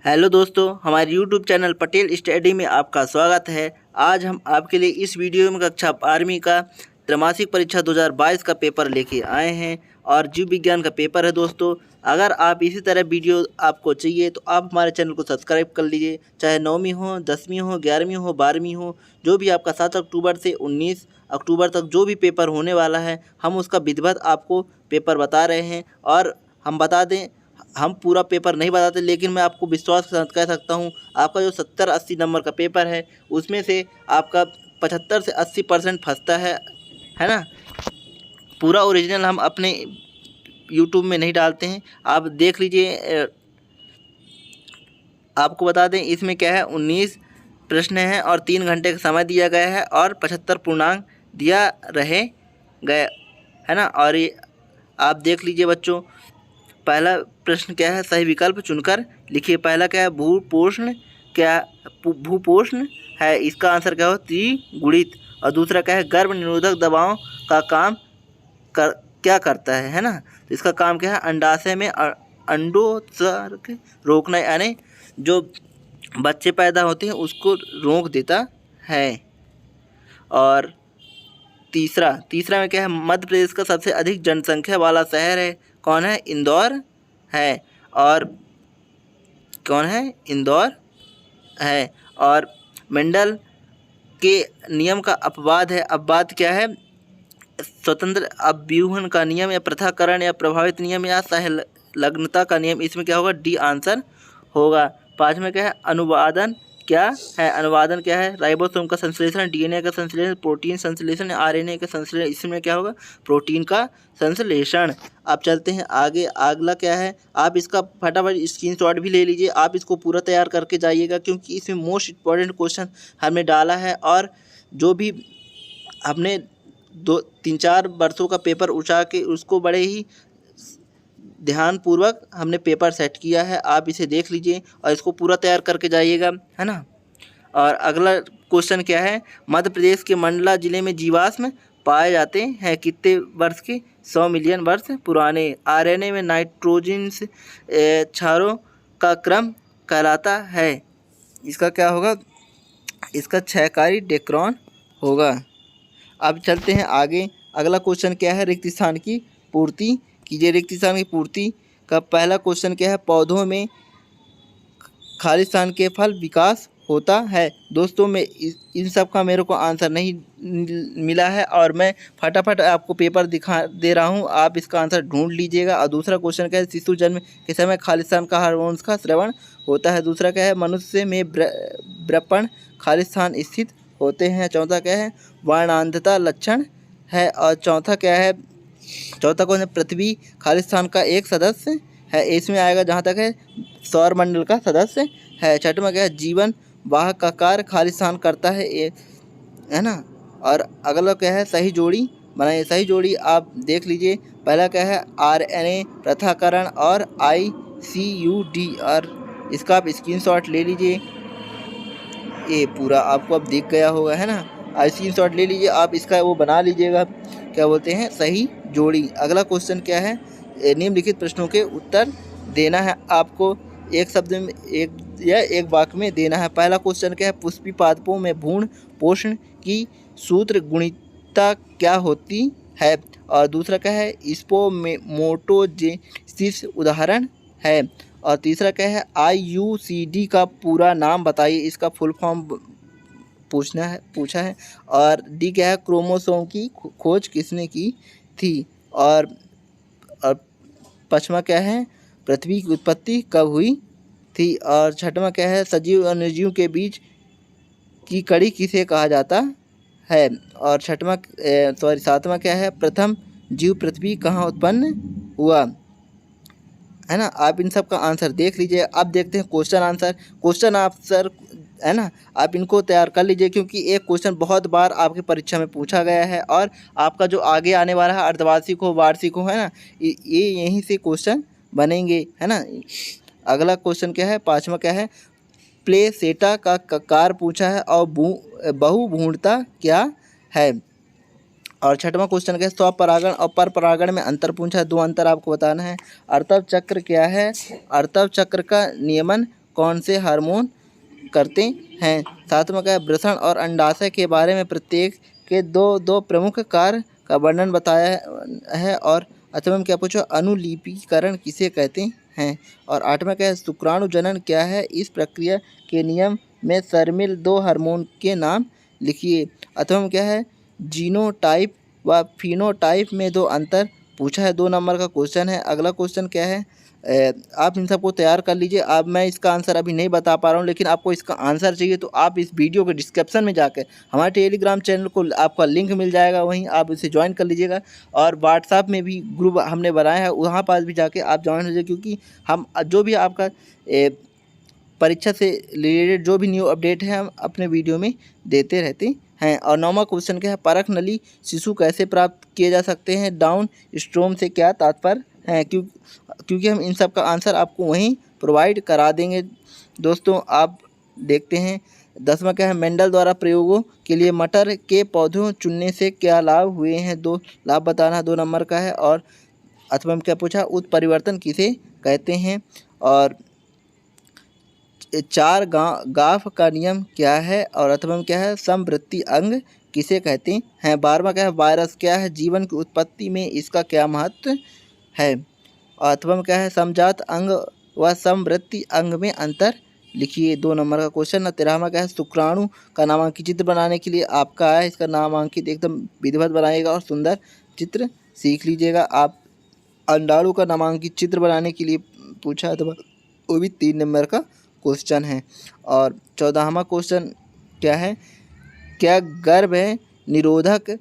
Hello दोस्तों, हमारे YouTube channel Patel study में आपका स्वागत है। आज हम आपके लिए इस वीडियो में कक्षा 12वीं का त्रैमासिक परीक्षा 2022 का पेपर लेके आए हैं और जीव विज्ञान का पेपर है। दोस्तों, अगर आप इसी तरह वीडियो आपको चाहिए तो आप हमारे चैनल को सब्सक्राइब कर लीजिए। चाहे 9वीं हो, 10वीं हो, 11वीं हो, 12वीं हो, जो भी आपका 7 अक्टूबर से 19 अक्टूबर तक जो भी पेपर होने वाला है, हम उसका विधिवत आपको पेपर बता रहे हैं। और हम बता दें, हम पूरा पेपर नहीं बताते, लेकिन मैं आपको विश्वास के साथ कह सकता हूँ आपका जो 70-80 नंबर का पेपर है उसमें से आपका 75 से 80% फंसता है ना। पूरा ओरिजिनल हम अपने यूट्यूब में नहीं डालते हैं, आप देख लीजिए। आपको बता दें इसमें क्या है, 19 प्रश्न हैं और 3 घंटे का समय दिया गया है और 75 पूर्णांक दिया रहे गए है ना। और ये आप देख लीजिए बच्चों, पहला प्रश्न क्या है, सही विकल्प चुनकर लिखिए। पहला क्या है, भूपोषण है, इसका आंसर क्या हो, त्रिगुणित। और दूसरा क्या है, गर्भ निरोधक दवाओं का काम क्या करता है ना। तो इसका काम क्या है, अंडाशय में अंडोत्सर्ग रोकना, यानी जो बच्चे पैदा होते हैं उसको रोक देता है। और तीसरा में क्या है, मध्य प्रदेश का सबसे अधिक जनसंख्या वाला शहर है, कौन है, इंदौर है। और कौन है, इंदौर है। और मेंडल के नियम का अपवाद है, अपवाद क्या है, स्वतंत्र अव्यूहन का नियम या पृथक्करण या प्रभावित नियम या सहलग्नता का नियम। इसमें क्या होगा, डी आंसर होगा। 5 में क्या है, अनुवादन क्या है, अनुवादन क्या है, राइबोसोम का संश्लेषण, डीएनए का संश्लेषण, प्रोटीन संश्लेषण, आरएनए का संश्लेषण। इसमें क्या होगा, प्रोटीन का संश्लेषण। आप चलते हैं आगे, अगला क्या है, आप इसका फटाफट स्क्रीनशॉट भी ले लीजिए, आप इसको पूरा तैयार करके जाइएगा क्योंकि इसमें मोस्ट इम्पॉर्टेंट क्वेश्चन हमने डाला है। और जो भी हमने 2-3-4 वर्षों का पेपर उठा के उसको बड़े ही ध्यानपूर्वक हमने पेपर सेट किया है, आप इसे देख लीजिए और इसको पूरा तैयार करके जाइएगा, है ना। और अगला क्वेश्चन क्या है, मध्य प्रदेश के मंडला जिले में जीवाश्म पाए जाते हैं कितने वर्ष के, 100 मिलियन वर्ष पुराने। आरएनए में नाइट्रोजन क्षारों का क्रम कहलाता है, इसका क्या होगा, इसका क्षयकारी डेक्रोन होगा। अब चलते हैं आगे, अगला क्वेश्चन क्या है, रिक्त स्थान की पूर्ति कीजिए। रिक्त स्थान की पूर्ति का पहला क्वेश्चन क्या है, पौधों में खाली स्थान के फल विकास होता है। दोस्तों, मैं इन सब का मेरे को आंसर नहीं मिला है और मैं फटाफट आपको पेपर दिखा दे रहा हूं, आप इसका आंसर ढूंढ लीजिएगा। और दूसरा क्वेश्चन क्या है, शिशु जन्म के समय खालिस्तान का हार्मोन्स का स्रावन होता है। दूसरा क्या है, मनुष्य में ब्रपण खालिस्तान स्थित होते हैं। चौथा क्या है, वर्णांधता लक्षण है। और चौथा क्या है, चौथा कौन है, पृथ्वी खालिस्तान का एक सदस्य है, इसमें आएगा जहाँ तक है सौर मंडल का सदस्य है। छठवां क्या है, जीवन वाहक का कार्य खालिस्तान करता है ना। और अगला क्या है, सही जोड़ी बनाइए। सही जोड़ी आप देख लीजिए, पहला क्या है, आरएनए पृथक्करण और ICUD, और इसका आप स्क्रीनशॉट ले लीजिए, ये पूरा आपको अब दिख गया होगा, है ना। स्क्रीनशॉट ले लीजिए, आप इसका वो बना लीजिएगा, क्या बोलते हैं, सही जोड़ी। अगला क्वेश्चन क्या है, निम्नलिखित प्रश्नों के उत्तर देना है आपको, एक शब्द में एक वाक्य में देना है। पहला क्वेश्चन क्या है, पुष्पी पादपों में भ्रूण पोषण की सूत्र गुणिता क्या होती है। और दूसरा क्या है, स्पोमेटोजेनेसिस उदाहरण है। और तीसरा क्या है, IUCD का पूरा नाम बताइए, इसका फुल फॉर्म पूछा है। और डी क्या है, क्रोमोसोम की खोज किसने की थी। और पांचवा क्या है, पृथ्वी की उत्पत्ति कब हुई थी। और छठवां क्या है, सजीव और निर्जीव के बीच की कड़ी किसे कहा जाता है। और सातवां क्या है, प्रथम जीव पृथ्वी कहाँ उत्पन्न हुआ, है ना। आप इन सब का आंसर देख लीजिए। अब देखते हैं क्वेश्चन आंसर है ना, आप इनको तैयार कर लीजिए क्योंकि एक क्वेश्चन बहुत बार आपकी परीक्षा में पूछा गया है और आपका जो आगे आने वाला है अर्धवार्षिक हो, वार्षिक हो, है ना, ये यहीं से क्वेश्चन बनेंगे, है ना। अगला क्वेश्चन क्या है, पांचवा क्या है, प्लेसेटा का कार पूछा है और बहुभ्रूणता क्या है। और छठवां क्वेश्चन क्या है, स्वपरागण और परपरागण में अंतर पूछा है, 2 अंतर आपको बताना है। अर्तव चक्र क्या है, अर्तव चक्र का नियमन कौन से हार्मोन करते हैं। सातवां क्या है, वृषण और अंडाशय के बारे में प्रत्येक के दो प्रमुख कार्य का वर्णन बताया है। और अठवां क्या पूछो, अनुलिपीकरण किसे कहते हैं। और आठवां क्या है, शुक्राणु जनन क्या है, इस प्रक्रिया के नियम में शामिल 2 हार्मोन के नाम लिखिए। अथवा क्या है, जीनोटाइप व फिनोटाइप में 2 अंतर पूछा है, 2 नंबर का क्वेश्चन है। अगला क्वेश्चन क्या है, आप इन सबको तैयार कर लीजिए। अब मैं इसका आंसर अभी नहीं बता पा रहा हूँ, लेकिन आपको इसका आंसर चाहिए तो आप इस वीडियो के डिस्क्रिप्शन में जाकर हमारे टेलीग्राम चैनल को आपका लिंक मिल जाएगा, वहीं आप इसे ज्वाइन कर लीजिएगा। और व्हाट्सएप में भी ग्रुप हमने बनाया है, वहाँ पास भी जाके आप ज्वाइन हो जाइए, क्योंकि हम जो भी आपका परीक्षा से रिलेटेड जो भी न्यू अपडेट है हम अपने वीडियो में देते रहते हैं। और 9वां क्वेश्चन क्या है, परख नली शिशु कैसे प्राप्त किए जा सकते हैं, डाउन स्ट्रोम से क्या तात्पर्य है। क्योंकि हम इन सब का आंसर आपको वहीं प्रोवाइड करा देंगे। दोस्तों आप देखते हैं 10वां क्या है, मेंडल द्वारा प्रयोगों के लिए मटर के पौधों चुनने से क्या लाभ हुए हैं, 2 लाभ बताना, 2 नंबर का है। और अथवा में क्या पूछा, उत्परिवर्तन किसे कहते हैं। और 4 गाफ का नियम क्या है। और अथवा में क्या है, समवृत्ति अंग किसे कहते हैं। 12वां क्या है, वायरस क्या है, जीवन की उत्पत्ति में इसका क्या महत्व है। और अथवा में क्या है, समजात अंग व समवृत्ति अंग में अंतर लिखिए, 2 नंबर का क्वेश्चन है। 13वां क्या है, शुक्राणु का नामांकित चित्र बनाने के लिए आपका है, इसका नामांकित एकदम विधिवत बनाइएगा और सुंदर चित्र सीख लीजिएगा। आप अंडाणु का नामांकित चित्र बनाने के लिए पूछा तो वो भी 3 नंबर का क्वेश्चन है। और 14वां क्वेश्चन क्या है, क्या गर्भ निरोधक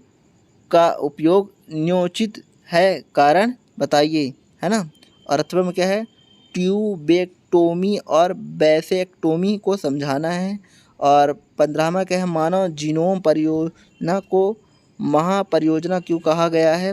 का उपयोग न्योचित है, कारण बताइए, है ना। और अथवा में क्या है, ट्यूबेक्टोमी और वैसेक्टोमी को समझाना है। और 15वां क्या है, मानव जीनोम परियोजना को महापरियोजना क्यों कहा गया है।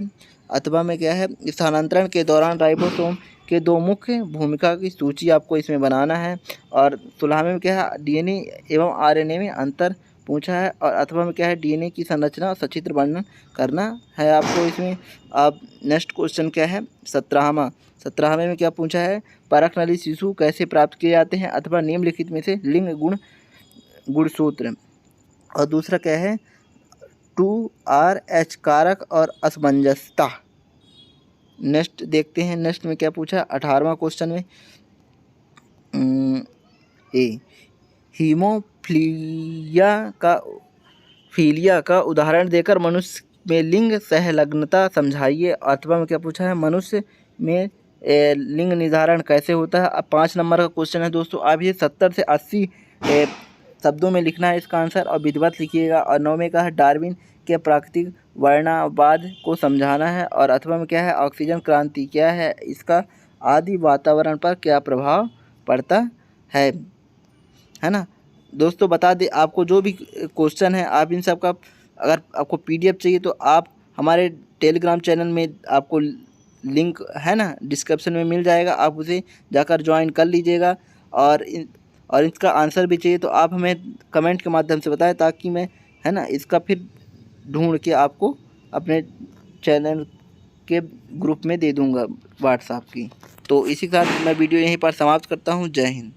अथवा में क्या है, स्थानांतरण के दौरान राइबोसोम के 2 मुख्य भूमिका की सूची आपको इसमें बनाना है। और 16वें में क्या है, डीएनए एवं आरएनए में अंतर पूछा है। और अथवा में क्या है, डीएनए की संरचना और सचित्र वर्णन करना है आपको इसमें। अब नेक्स्ट क्वेश्चन क्या है, 17वें में क्या पूछा है, परख नली शिशु कैसे प्राप्त किए जाते हैं, अथवा निम्नलिखित में से लिंग गुणसूत्र। और दूसरा क्या है, 2RH कारक और असमंजसता। नेक्स्ट देखते हैं, नेक्स्ट में क्या पूछा, 18वां क्वेश्चन में हीमोफीलिया का उदाहरण देकर मनुष्य में लिंग सहलग्नता समझाइए। अथवा में क्या पूछा है, मनुष्य में लिंग निर्धारण कैसे होता है। अब 5 नंबर का क्वेश्चन है दोस्तों, आप ये 70 से 80 शब्दों में लिखना है इसका आंसर और विधिवत लिखिएगा। और 9वें का है, डार्विन के प्राकृतिक वर्णवाद को समझाना है। और अथवा में क्या है, ऑक्सीजन क्रांति क्या है, इसका आदि वातावरण पर क्या प्रभाव पड़ता है ना। दोस्तों बता दें आपको जो भी क्वेश्चन है, आप इन सब का अगर आपको पीडीएफ चाहिए तो आप हमारे टेलीग्राम चैनल में आपको लिंक है ना डिस्क्रिप्शन में मिल जाएगा, आप उसे जाकर ज्वाइन कर लीजिएगा। और इसका आंसर भी चाहिए तो आप हमें कमेंट के माध्यम से बताएं, ताकि मैं है ना इसका फिर ढूंढ के आपको अपने चैनल के ग्रुप में दे दूंगा व्हाट्सएप की। तो इसी के साथ मैं वीडियो यहीं पर समाप्त करता हूं। जय हिंद।